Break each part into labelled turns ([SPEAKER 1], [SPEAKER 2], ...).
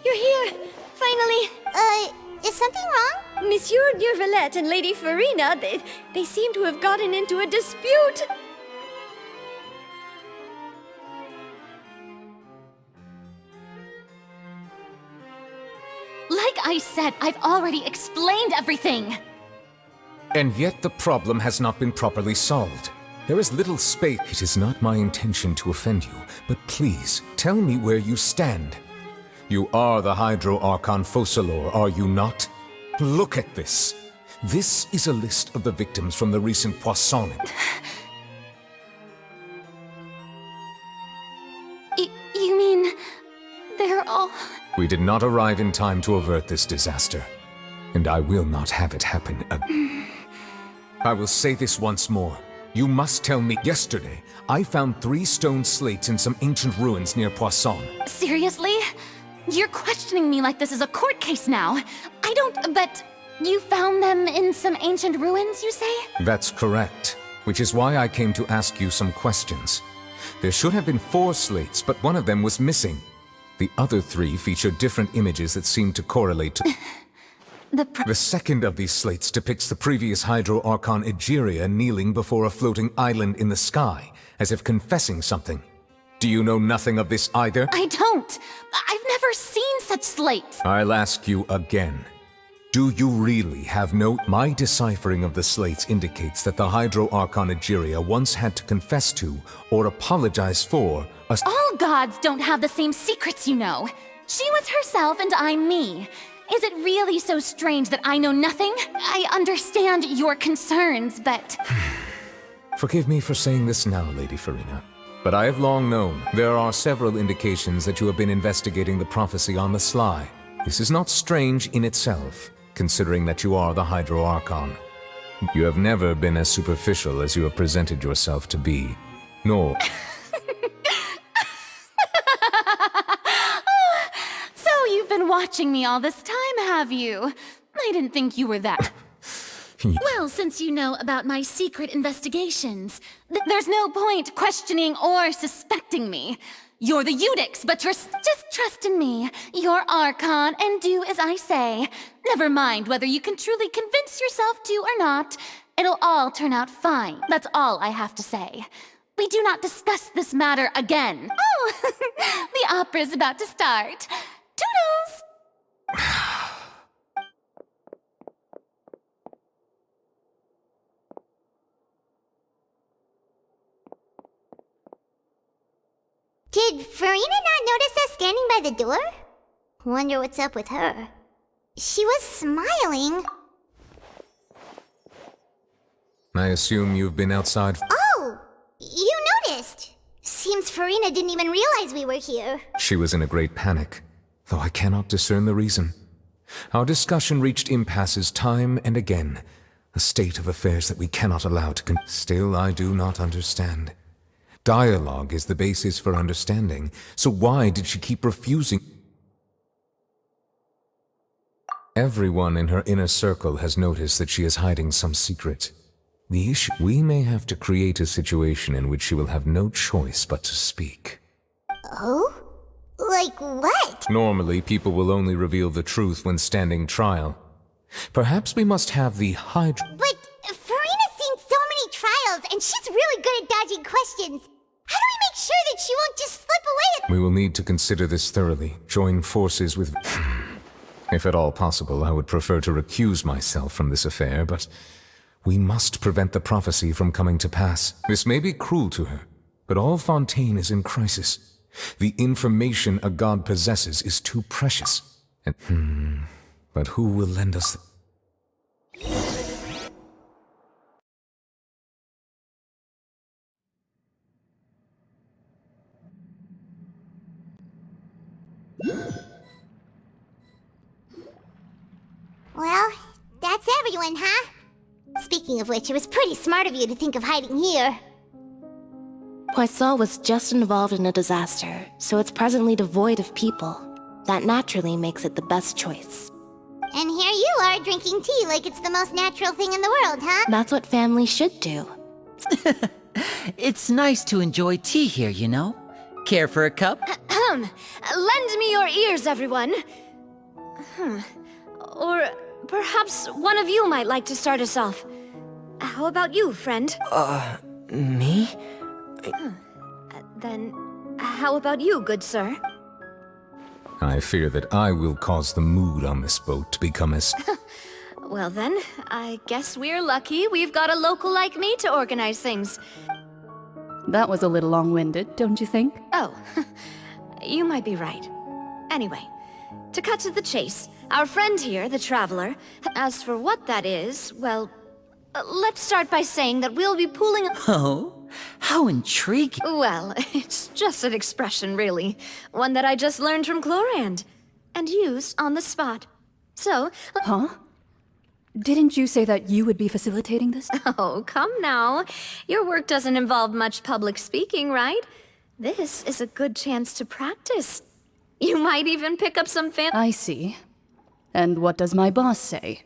[SPEAKER 1] You're here! Finally!
[SPEAKER 2] Is something wrong?
[SPEAKER 1] Monsieur Durvalette and Lady Farina, they seem to have gotten into a dispute!
[SPEAKER 3] Like I said, I've already explained everything!
[SPEAKER 4] And yet the problem has not been properly solved. There is little space. It is not my intention to offend you, but please, tell me where you stand. You are the Hydro Archon Focalor, are you not? Look at this. This is a list of the victims from the recent Poisson.
[SPEAKER 3] You mean... they're all...
[SPEAKER 4] We did not arrive in time to avert this disaster, and I will not have it happen again. I will say this once more. You must tell me. Yesterday, I found 3 stone slates in some ancient ruins near Poisson.
[SPEAKER 3] Seriously? You're questioning me like this is a court case now. I don't... but... you found them in some ancient ruins, you say?
[SPEAKER 4] That's correct, which is why I came to ask you some questions. There should have been 4 slates, but one of them was missing. The other 3 feature different images that seem to correlate to... The second of these slates depicts the previous Hydro Archon Egeria kneeling before a floating island in the sky, as if confessing something. Do you know nothing of this either?
[SPEAKER 3] I don't! I've never seen such slates!
[SPEAKER 4] I'll ask you again. Do you really have no... My deciphering of the slates indicates that the Hydro Archon Egeria once had to confess to, or apologize for, a...
[SPEAKER 3] All gods don't have the same secrets, you know. She was herself and I'm me. Is it really so strange that I know nothing? I understand your concerns, but...
[SPEAKER 4] Forgive me for saying this now, Lady Farina, but I have long known there are several indications that you have been investigating the prophecy on the sly. This is not strange in itself, considering that you are the Hydro Archon. You have never been as superficial as you have presented yourself to be, nor...
[SPEAKER 3] You've been watching me all this time, have you? I didn't think you were that... Well, since you know about my secret investigations, there's no point questioning or suspecting me. You're the Eudix, but just trust in me. You're Archon, and do as I say. Never mind whether you can truly convince yourself to or not. It'll all turn out fine. That's all I have to say. We do not discuss this matter again. Oh, the opera's about to start. Toodles!
[SPEAKER 2] Did Farina not notice us standing by the door? Wonder what's up with her. She was smiling.
[SPEAKER 4] I assume you've been outside...
[SPEAKER 2] Oh! You noticed! Seems Farina didn't even realize we were here.
[SPEAKER 4] She was in a great panic, though I cannot discern the reason. Our discussion reached impasses time and again, a state of affairs that we cannot allow to Still, I do not understand. Dialogue is the basis for understanding, so why did she keep refusing? Everyone in her inner circle has noticed that she is hiding some secret. The issue... We may have to create a situation in which she will have no choice but to speak.
[SPEAKER 2] Oh? Like what?
[SPEAKER 4] Normally, people will only reveal the truth when standing trial. Perhaps we must have the Hydra...
[SPEAKER 2] But Farina's seen so many trials, and she's really good at dodging questions. How do we make sure that she won't just slip away at...
[SPEAKER 4] We will need to consider this thoroughly, join forces with... If at all possible, I would prefer to recuse myself from this affair, but... We must prevent the prophecy from coming to pass. This may be cruel to her, but all Fontaine is in crisis. The information a god possesses is too precious. And, but who will lend us...
[SPEAKER 2] Well, that's everyone, huh? Speaking of which, it was pretty smart of you to think of hiding here.
[SPEAKER 5] Poisson was just involved in a disaster, so it's presently devoid of people. That naturally makes it the best choice.
[SPEAKER 2] And here you are drinking tea like it's the most natural thing in the world, huh?
[SPEAKER 5] That's what family should do.
[SPEAKER 6] It's nice to enjoy tea here, you know? Care for a cup?
[SPEAKER 1] Lend me your ears, everyone. Or perhaps one of you might like to start us off. How about you, friend?
[SPEAKER 6] Me?
[SPEAKER 1] Then, how about you, good sir?
[SPEAKER 4] I fear that I will cause the mood on this boat to become as...
[SPEAKER 1] Well then, I guess we're lucky we've got a local like me to organize things.
[SPEAKER 7] That was a little long-winded, don't you think?
[SPEAKER 1] Oh, you might be right. Anyway, to cut to the chase, our friend here, the Traveler, as for what that is, well, let's start by saying that we'll be pooling...
[SPEAKER 6] Oh? How intriguing.
[SPEAKER 1] Well, it's just an expression, really. One that I just learned from Chlorand, and used on the spot. So...
[SPEAKER 7] Huh? Didn't you say that you would be facilitating this?
[SPEAKER 1] Oh, come now. Your work doesn't involve much public speaking, right? This is a good chance to practice. You might even pick up some
[SPEAKER 7] I see. And what does my boss say?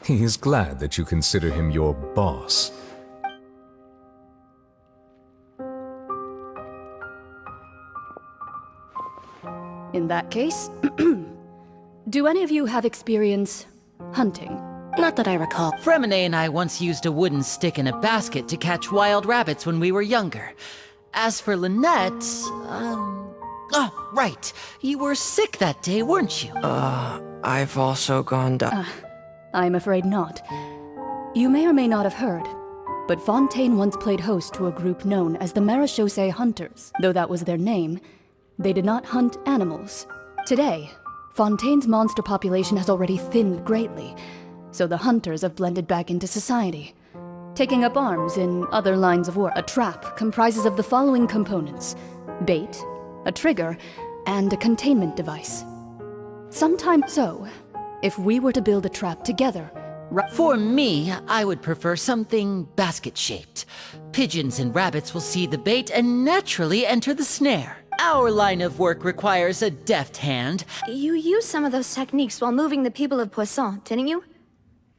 [SPEAKER 4] He is glad that you consider him your boss.
[SPEAKER 7] In that case, do any of you have experience hunting?
[SPEAKER 5] Not that I recall.
[SPEAKER 6] Fremine and I once used a wooden stick in a basket to catch wild rabbits when we were younger. As for Lynette, Oh, right. You were sick that day, weren't you?
[SPEAKER 8] I've also gone down.
[SPEAKER 7] I'm afraid not. You may or may not have heard, but Fontaine once played host to a group known as the Marechaussee Hunters. Though that was their name, they did not hunt animals. Today, Fontaine's monster population has already thinned greatly, so the hunters have blended back into society, taking up arms in other lines of work. A trap comprises of the following components: bait, a trigger, and a containment device. Sometimes so, if we were to build a trap together...
[SPEAKER 6] For me, I would prefer something basket-shaped. Pigeons and rabbits will see the bait and naturally enter the snare. Our line of work requires a deft hand.
[SPEAKER 1] You used some of those techniques while moving the people of Poisson, didn't you?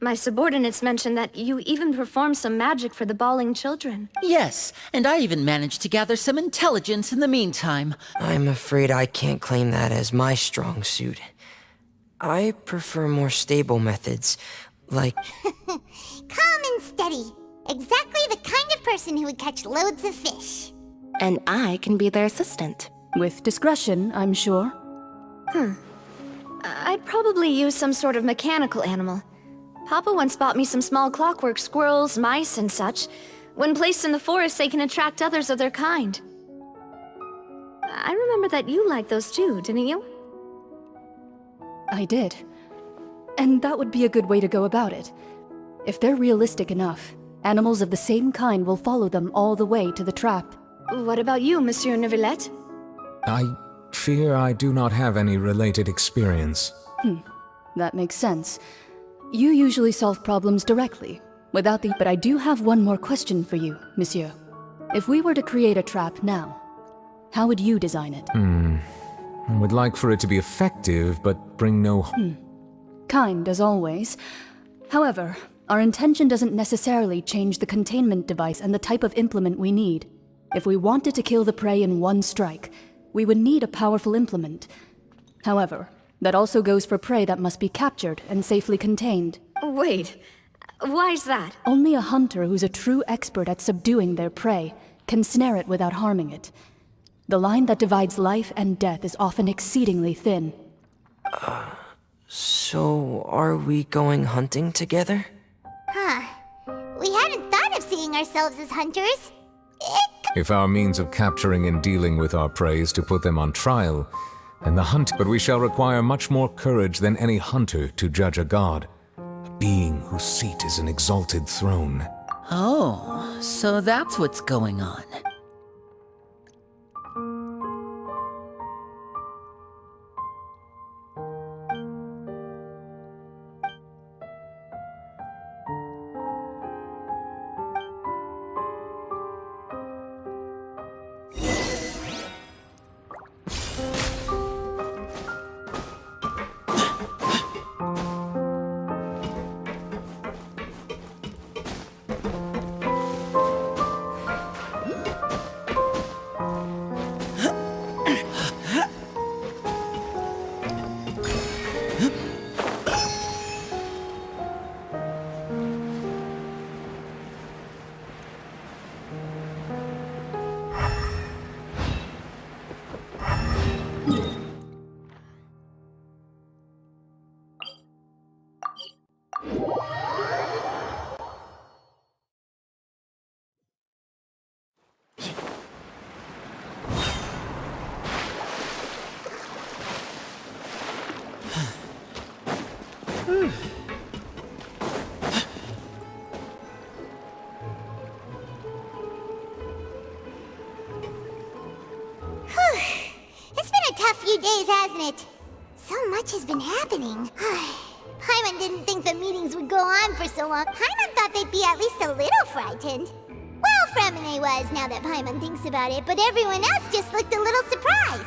[SPEAKER 1] My subordinates mentioned that you even performed some magic for the bawling children.
[SPEAKER 6] Yes, and I even managed to gather some intelligence in the meantime.
[SPEAKER 8] I'm afraid I can't claim that as my strong suit. I prefer more stable methods, like...
[SPEAKER 2] Calm and steady. Exactly the kind of person who would catch loads of fish.
[SPEAKER 5] And I can be their assistant.
[SPEAKER 7] With discretion, I'm sure.
[SPEAKER 1] I'd probably use some sort of mechanical animal. Papa once bought me some small clockwork squirrels, mice, and such. When placed in the forest, they can attract others of their kind. I remember that you liked those too, didn't you?
[SPEAKER 7] I did. And that would be a good way to go about it. If they're realistic enough, animals of the same kind will follow them all the way to the trap.
[SPEAKER 1] What about you, Monsieur Neuvillette?
[SPEAKER 4] I fear I do not have any related experience.
[SPEAKER 7] That makes sense. You usually solve problems directly, without the... But I do have one more question for you, monsieur. If we were to create a trap now, how would you design it?
[SPEAKER 4] I would like for it to be effective, but bring no...
[SPEAKER 7] Kind, as always. However, our intention doesn't necessarily change the containment device and the type of implement we need. If we wanted to kill the prey in one strike, we would need a powerful implement. However, that also goes for prey that must be captured and safely contained.
[SPEAKER 1] Wait, why's that?
[SPEAKER 7] Only a hunter who's a true expert at subduing their prey can snare it without harming it. The line that divides life and death is often exceedingly thin.
[SPEAKER 8] So, are we going hunting together?
[SPEAKER 2] We hadn't thought of seeing ourselves as hunters.
[SPEAKER 4] If our means of capturing and dealing with our prey is to put them on trial, and the hunt... But we shall require much more courage than any hunter to judge a god, a being whose seat is an exalted throne.
[SPEAKER 6] Oh, so that's what's going on.
[SPEAKER 2] rough few days, hasn't it? So much has been happening. Paimon didn't think the meetings would go on for so long. Paimon thought they'd be at least a little frightened. Well, Fremine was, now that Paimon thinks about it, but everyone else just looked a little surprised.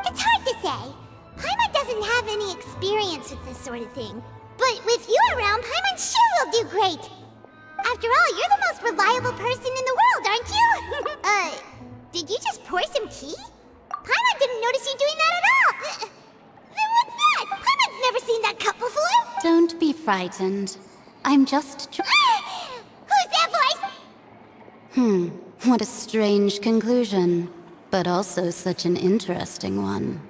[SPEAKER 2] It's hard to say. Paimon doesn't have any experience with this sort of thing. But with you around, Paimon sure will do great. After all, you're the most reliable person in the world, aren't you? Did you just pour some tea? Paimon didn't notice you doing that at all. Then what's that? Paimon's never seen that cup before.
[SPEAKER 3] Don't be frightened. I'm just
[SPEAKER 2] Who's that voice?
[SPEAKER 3] What a strange conclusion, but also such an interesting one.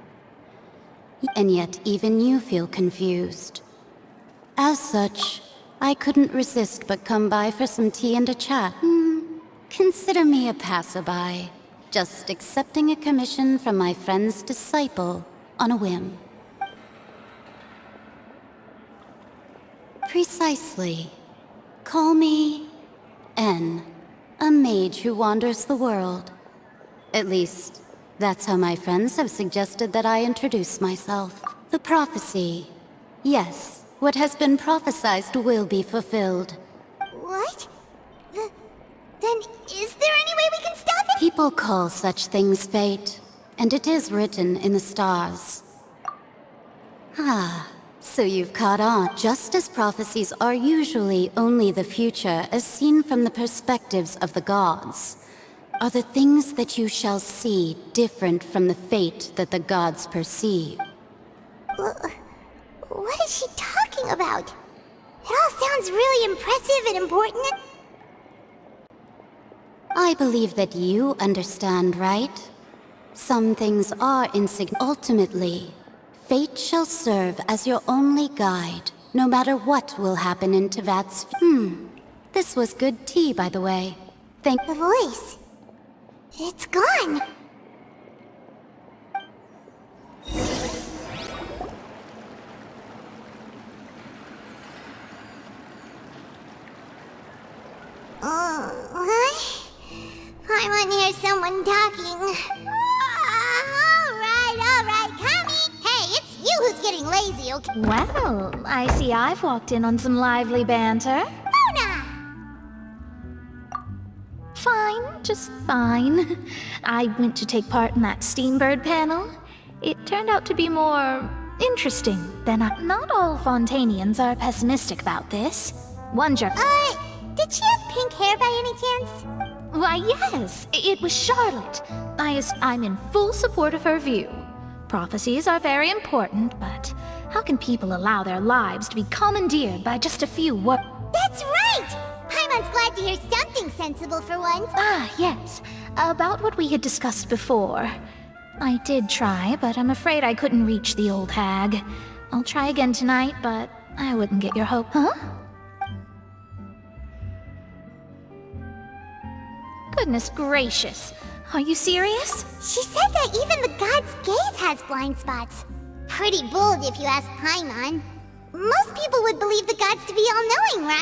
[SPEAKER 3] And yet even you feel confused. As such, I couldn't resist but come by for some tea and a chat. Consider me a passerby, just accepting a commission from my friend's disciple on a whim. Precisely. Call me N, a mage who wanders the world. At least, that's how my friends have suggested that I introduce myself. The prophecy. Yes, what has been prophesized will be fulfilled.
[SPEAKER 2] What? Then is there any way we can stop it?
[SPEAKER 3] People call such things fate, and it is written in the stars. So you've caught on. Just as prophecies are usually only the future as seen from the perspectives of the gods, are the things that you shall see different from the fate that the gods perceive?
[SPEAKER 2] What is she talking about? It all sounds really impressive and important.
[SPEAKER 3] I believe that you understand, right? Some things are insignificant. Ultimately, fate shall serve as your only guide, no matter what will happen in Tevat's... This was good tea, by the way. Thank...
[SPEAKER 2] The voice. It's gone. Paimon hears someone talking. Alright, Kami! Hey, it's you who's getting lazy, okay?
[SPEAKER 1] Well, I see I've walked in on some lively banter.
[SPEAKER 2] Mona!
[SPEAKER 1] Fine, just fine. I went to take part in that Steambird panel. It turned out to be more interesting than I... Not all Fontanians are pessimistic about this. One jerk...
[SPEAKER 2] Did she have pink hair by any chance?
[SPEAKER 1] Why, yes, it was Charlotte. I'm in full support of her view. Prophecies are very important, but how can people allow their lives to be commandeered by just a few words?
[SPEAKER 2] That's right! Paimon's glad to hear something sensible for once.
[SPEAKER 1] Yes. About what we had discussed before. I did try, but I'm afraid I couldn't reach the old hag. I'll try again tonight, but I wouldn't get your hope. Huh? Goodness gracious. Are you serious?
[SPEAKER 2] She said that even the god's gaze has blind spots. Pretty bold if you ask Paimon. Most people would believe the gods to be all-knowing, right?